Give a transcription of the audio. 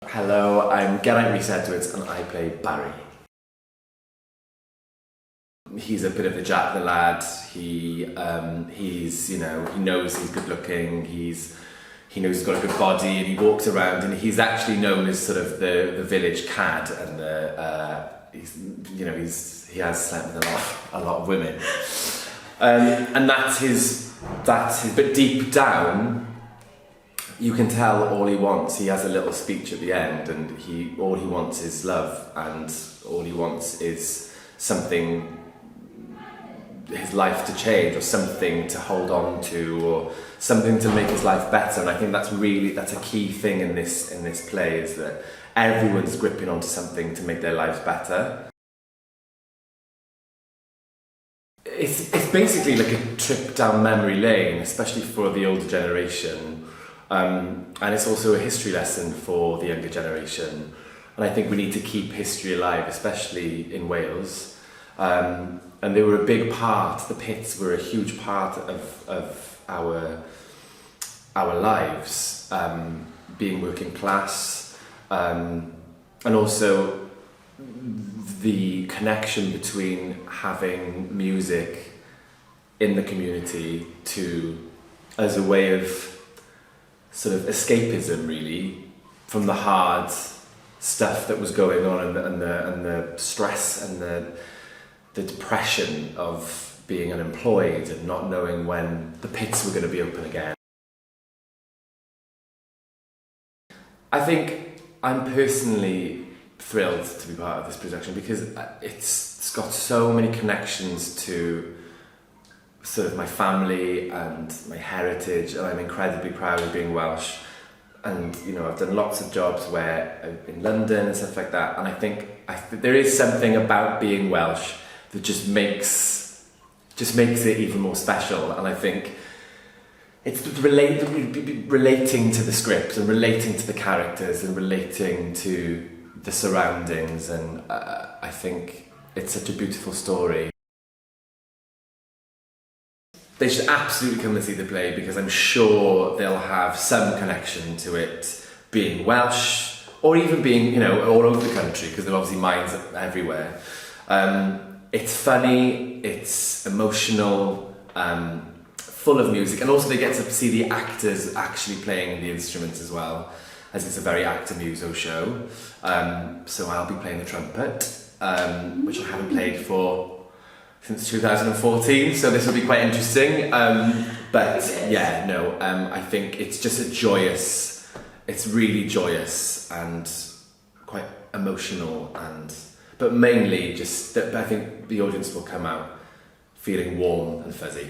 Hello, I'm Geraint Rhys and I play Barry. He's a bit of a Jack the lad. He knows he's good looking. He knows he's got a good body, and he walks around, and he's actually known as sort of the village cad, and he has slept with a lot of women, and that's his. But deep down, you can tell all he wants. He has a little speech at the end, and all he wants is love, and all he wants is something, his life to change, or something to hold on to, or something to make his life better. And I think that's a key thing in this play, is that everyone's gripping onto something to make their lives better. It's basically like a trip down memory lane, especially for the older generation. And it's also a history lesson for the younger generation. And I think we need to keep history alive, especially in Wales. And they were a big part, the pits were a huge part of our lives, being working class, and also the connection between having music in the community as a way of sort of escapism, really, from the hard stuff that was going on, and the stress and the depression of being unemployed and not knowing when the pits were going to be open again. I think I'm personally thrilled to be part of this production because it's got so many connections to sort of my family and my heritage, and I'm incredibly proud of being Welsh. And I've done lots of jobs in London and stuff like that, and I think there is something about being Welsh that just makes it even more special. And I think it's relating to the script and relating to the characters and relating to the surroundings, and I think it's such a beautiful story. They should absolutely come and see the play, because I'm sure they'll have some connection to it being Welsh, or even being all over the country, because there are obviously minds everywhere. It's funny, it's emotional, full of music, and also they get to see the actors actually playing the instruments as well, as it's a very actor-muso show. So I'll be playing the trumpet, which I haven't played since 2014, so this will be quite interesting. I think it's just it's really joyous and quite emotional, but mainly just that I think the audience will come out feeling warm and fuzzy.